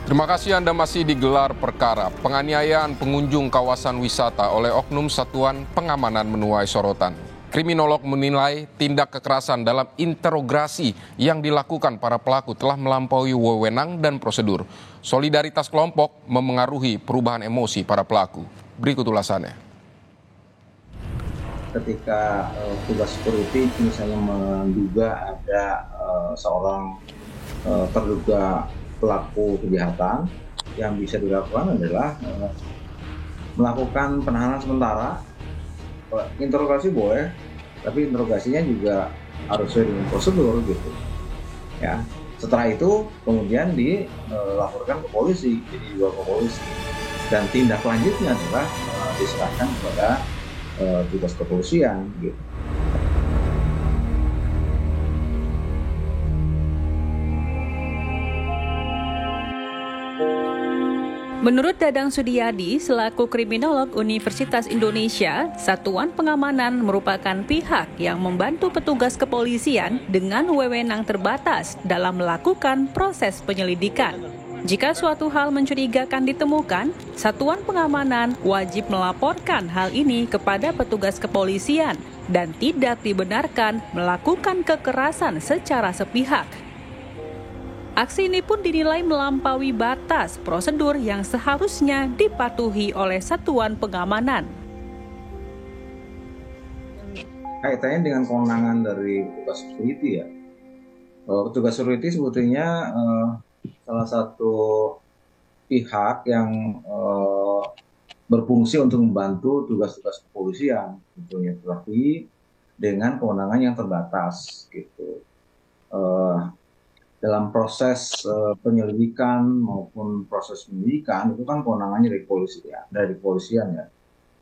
Terima kasih Anda masih digelar perkara. Penganiayaan pengunjung kawasan wisata oleh oknum Satuan Pengamanan menuai sorotan. Kriminolog menilai tindak kekerasan dalam interogasi yang dilakukan para pelaku telah melampaui wewenang dan prosedur. Solidaritas kelompok memengaruhi perubahan emosi para pelaku. Berikut ulasannya. Ketika tugas security misalnya menduga ada seorang terduga pelaku kejahatan, yang bisa dilakukan adalah melakukan penahanan sementara. Interogasi boleh, tapi interogasinya juga harus sesuai dengan prosedur gitu. Ya. Setelah itu kemudian dilaporkan ke polisi, jadi dibawa ke polisi. Dan tindak lanjutnya adalah diserahkan kepada tugas kepolisian gitu. Menurut Dadang Sudiyadi, selaku kriminolog Universitas Indonesia, Satuan Pengamanan merupakan pihak yang membantu petugas kepolisian dengan wewenang terbatas dalam melakukan proses penyelidikan. Jika suatu hal mencurigakan ditemukan, Satuan Pengamanan wajib melaporkan hal ini kepada petugas kepolisian dan tidak dibenarkan melakukan kekerasan secara sepihak. Aksi ini pun dinilai melampaui batas prosedur yang seharusnya dipatuhi oleh Satuan Pengamanan. Kaitannya dengan kewenangan dari petugas security ya. Petugas security sebetulnya salah satu pihak yang berfungsi untuk membantu tugas-tugas kepolisian, tentunya, tetapi dengan kewenangan yang terbatas gitu. Dalam proses penyelidikan maupun proses penyidikan itu kan kewenangannya dari polisi ya, dari kepolisian ya.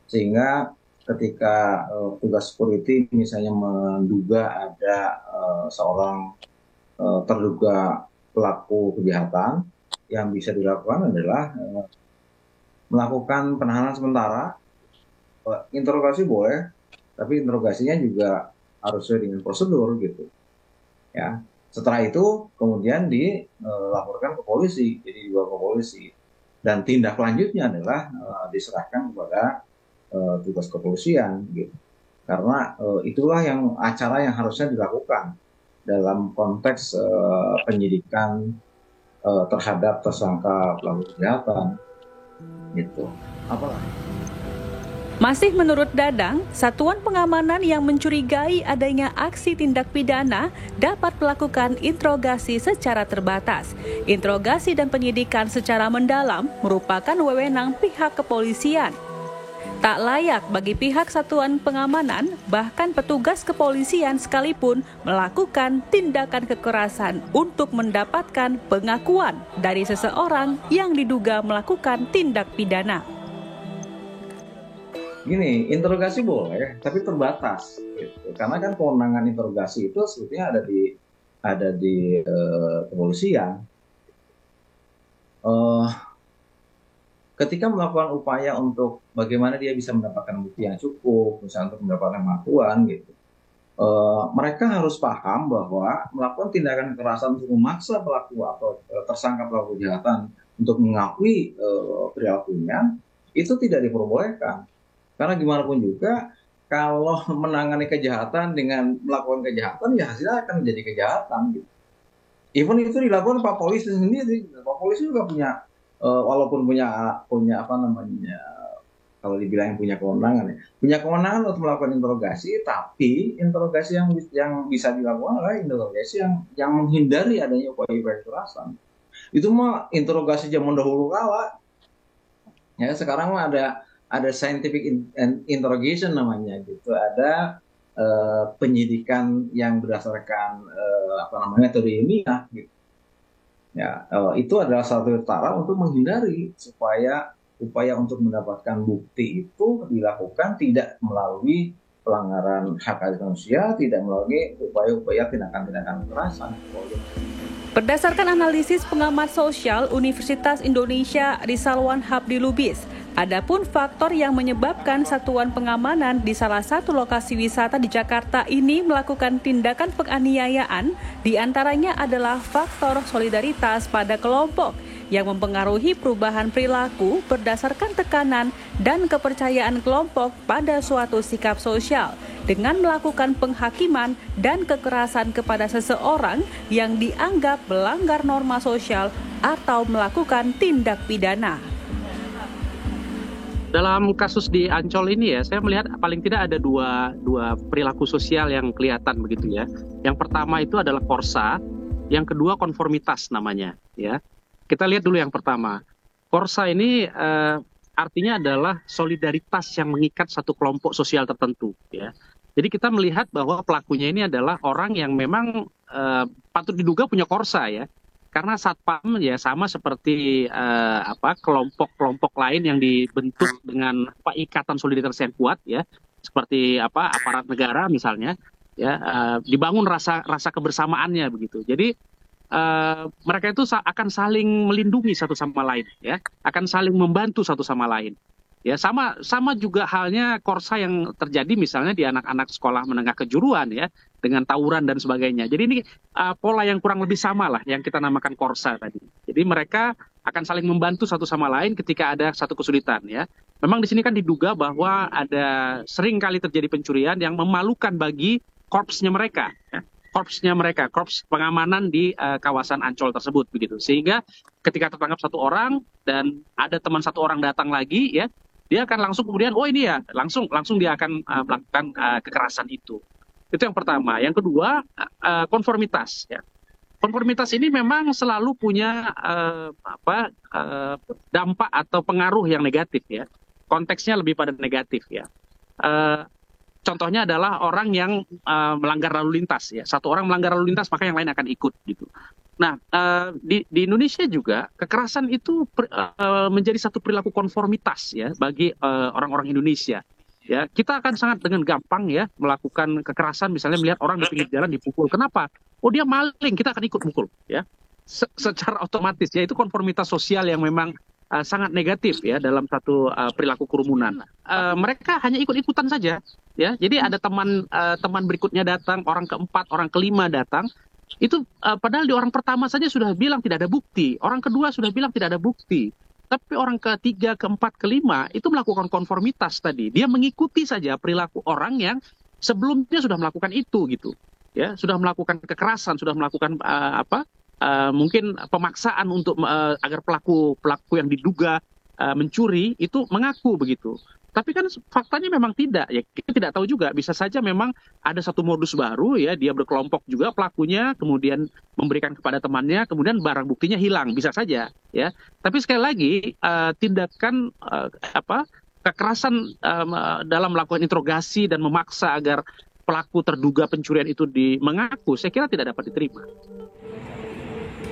Sehingga ketika tugas security misalnya menduga ada seorang terduga pelaku kejahatan, yang bisa dilakukan adalah melakukan penahanan sementara. Interogasi boleh, tapi interogasinya juga harus sesuai dengan prosedur gitu. Ya. Setelah itu kemudian dilaporkan ke polisi, jadi dibawa ke polisi. Dan tindak lanjutnya adalah diserahkan kepada tugas kepolisian gitu. Karena itulah yang acara yang harusnya dilakukan dalam konteks penyidikan terhadap tersangka pelaku kejahatan gitu. Apalagi Masih menurut Dadang, Satuan Pengamanan yang mencurigai adanya aksi tindak pidana dapat melakukan interogasi secara terbatas. Interogasi dan penyidikan secara mendalam merupakan wewenang pihak kepolisian. Tak layak bagi pihak Satuan Pengamanan, bahkan petugas kepolisian sekalipun melakukan tindakan kekerasan untuk mendapatkan pengakuan dari seseorang yang diduga melakukan tindak pidana. Gini, interogasi boleh, tapi terbatas. Gitu. Karena kan kewenangan interogasi itu sebetulnya ada di kepolisian. Ketika melakukan upaya untuk bagaimana dia bisa mendapatkan bukti yang cukup, misalnya untuk mendapatkan pengakuan, gitu, mereka harus paham bahwa melakukan tindakan kekerasan untuk memaksa pelaku atau tersangka pelaku kejahatan untuk mengakui perilakunya itu tidak diperbolehkan. Karena gimana pun juga, kalau menangani kejahatan dengan melakukan kejahatan, ya hasilnya akan menjadi kejahatan. Gitu. Even itu dilakukan Pak Polisi sendiri. Pak Polisi juga punya, walaupun punya apa namanya, kalau dibilang punya kewenangan, ya, punya kewenangan untuk melakukan interogasi, tapi interogasi yang bisa dilakukan adalah interogasi yang menghindari adanya upaya-upaya kekerasan. Itu mah interogasi zaman dahulu kala. Ya, sekarang mah ada scientific interrogation namanya gitu, ada penyidikan yang berdasarkan metode ilmiah gitu. Ya, itu adalah satu cara untuk menghindari supaya upaya untuk mendapatkan bukti itu dilakukan tidak melalui pelanggaran hak asasi manusia, tidak melalui upaya-upaya tindakan-tindakan kekerasan. Berdasarkan analisis pengamat sosial Universitas Indonesia Rizalwan Habdi Lubis, adapun faktor yang menyebabkan Satuan Pengamanan di salah satu lokasi wisata di Jakarta ini melakukan tindakan penganiayaan, diantaranya adalah faktor solidaritas pada kelompok, yang mempengaruhi perubahan perilaku berdasarkan tekanan dan kepercayaan kelompok pada suatu sikap sosial dengan melakukan penghakiman dan kekerasan kepada seseorang yang dianggap melanggar norma sosial atau melakukan tindak pidana. Dalam kasus di Ancol ini ya, saya melihat paling tidak ada dua perilaku sosial yang kelihatan begitu ya. Yang pertama itu adalah korsa, yang kedua konformitas namanya ya. Kita lihat dulu yang pertama. Korsa ini artinya adalah solidaritas yang mengikat satu kelompok sosial tertentu ya. Jadi kita melihat bahwa pelakunya ini adalah orang yang memang patut diduga punya korsa ya. Karena satpam ya sama seperti kelompok-kelompok lain yang dibentuk dengan ikatan solidaritas yang kuat ya, seperti aparat negara misalnya ya, dibangun rasa kebersamaannya begitu. Jadi mereka itu akan saling melindungi satu sama lain ya, akan saling membantu satu sama lain. Ya sama juga halnya korsa yang terjadi misalnya di anak-anak sekolah menengah kejuruan ya, dengan tawuran dan sebagainya. Jadi ini pola yang kurang lebih sama lah yang kita namakan korsa tadi. Jadi mereka akan saling membantu satu sama lain ketika ada satu kesulitan ya. Memang di sini kan diduga bahwa ada sering kali terjadi pencurian yang memalukan bagi korpsnya mereka ya. Korps pengamanan di kawasan Ancol tersebut begitu. Sehingga ketika tertangkap satu orang dan ada teman satu orang datang lagi ya, dia akan langsung kemudian ini ya langsung dia akan melakukan kekerasan itu. Itu yang pertama. Yang kedua konformitas ya. Konformitas ini memang selalu punya dampak atau pengaruh yang negatif ya. Konteksnya lebih pada negatif ya. Contohnya adalah orang yang melanggar lalu lintas ya. Satu orang melanggar lalu lintas maka yang lain akan ikut gitu. Nah, di Indonesia juga kekerasan itu menjadi satu perilaku konformitas ya bagi orang-orang Indonesia. Ya, kita akan sangat dengan gampang ya melakukan kekerasan, misalnya melihat orang di pinggir jalan dipukul. Kenapa? Oh, dia maling, kita akan ikut pukul ya. Secara otomatis ya, itu konformitas sosial yang memang sangat negatif ya dalam satu perilaku kerumunan. Mereka hanya ikut-ikutan saja ya. Jadi ada teman berikutnya datang, orang keempat, orang kelima datang. Itu padahal di orang pertama saja sudah bilang tidak ada bukti, orang kedua sudah bilang tidak ada bukti, tapi orang ketiga, keempat, kelima itu melakukan konformitas tadi. Dia mengikuti saja perilaku orang yang sebelumnya sudah melakukan itu gitu, ya, sudah melakukan kekerasan, sudah melakukan mungkin pemaksaan untuk agar pelaku yang diduga mencuri itu mengaku begitu. Tapi kan faktanya memang tidak, ya kita tidak tahu juga, bisa saja memang ada satu modus baru ya, dia berkelompok juga pelakunya, kemudian memberikan kepada temannya, kemudian barang buktinya hilang, bisa saja ya. Tapi sekali lagi tindakan kekerasan dalam melakukan interogasi dan memaksa agar pelaku terduga pencurian itu mengaku, saya kira tidak dapat diterima.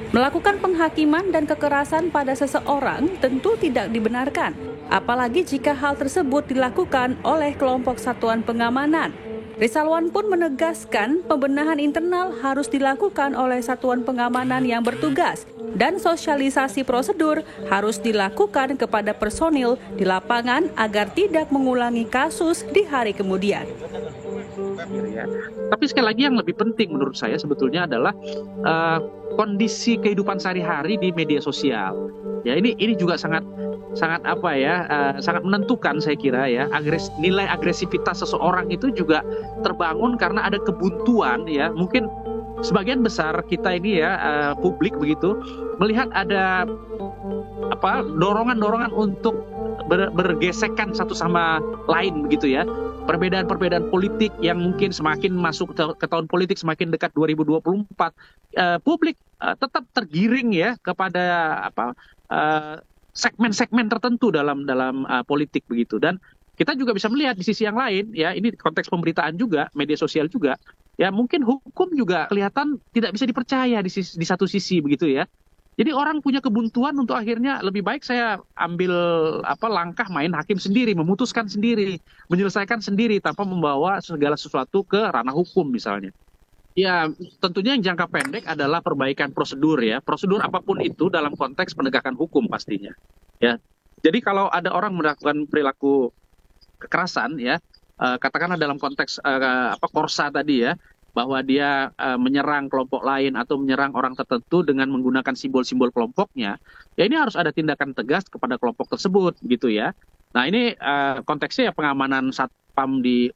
Melakukan penghakiman dan kekerasan pada seseorang tentu tidak dibenarkan, apalagi jika hal tersebut dilakukan oleh kelompok satuan pengamanan. Rizalwan pun menegaskan pembenahan internal harus dilakukan oleh satuan pengamanan yang bertugas dan sosialisasi prosedur harus dilakukan kepada personil di lapangan agar tidak mengulangi kasus di hari kemudian. Ya. Tapi sekali lagi yang lebih penting menurut saya sebetulnya adalah kondisi kehidupan sehari-hari di media sosial. Ya, ini juga sangat sangat menentukan saya kira ya. Nilai agresivitas seseorang itu juga terbangun karena ada kebuntuan ya. Mungkin sebagian besar kita ini ya publik begitu melihat ada dorongan-dorongan untuk bergesekan satu sama lain begitu ya. Perbedaan-perbedaan politik yang mungkin semakin masuk ke tahun politik, semakin dekat 2024, publik tetap tergiring ya kepada segmen-segmen tertentu dalam politik begitu. Dan kita juga bisa melihat di sisi yang lain ya, ini konteks pemberitaan juga, media sosial juga ya, mungkin hukum juga kelihatan tidak bisa dipercaya di satu sisi begitu ya. Jadi orang punya kebuntuan untuk akhirnya lebih baik saya ambil langkah main hakim sendiri, memutuskan sendiri, menyelesaikan sendiri tanpa membawa segala sesuatu ke ranah hukum misalnya. Ya tentunya yang jangka pendek adalah perbaikan prosedur ya, prosedur apapun itu dalam konteks penegakan hukum pastinya. Ya, jadi kalau ada orang melakukan perilaku kekerasan ya, katakanlah dalam konteks korsa tadi ya, bahwa dia menyerang kelompok lain atau menyerang orang tertentu dengan menggunakan simbol-simbol kelompoknya, ya ini harus ada tindakan tegas kepada kelompok tersebut gitu ya. Nah ini konteksnya ya pengamanan satpam di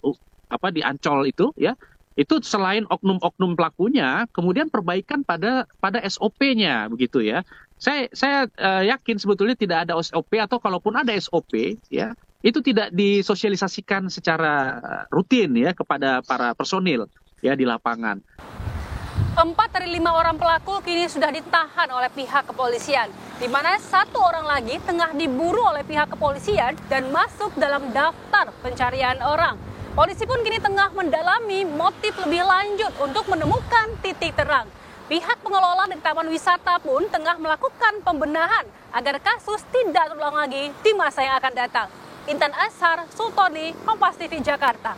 Ancol itu ya, itu selain oknum-oknum pelakunya, kemudian perbaikan pada SOP-nya begitu ya. Saya yakin sebetulnya tidak ada SOP, atau kalaupun ada SOP ya, itu tidak disosialisasikan secara rutin ya kepada para personil ya di lapangan. 4 dari 5 orang pelaku kini sudah ditahan oleh pihak kepolisian, di mana 1 orang lagi tengah diburu oleh pihak kepolisian dan masuk dalam daftar pencarian orang. Polisi pun kini tengah mendalami motif lebih lanjut untuk menemukan titik terang. Pihak pengelola di Taman Wisata pun tengah melakukan pembenahan agar kasus tidak terulang lagi di masa yang akan datang. Intan Ashar, Sultoni, Kompas TV Jakarta.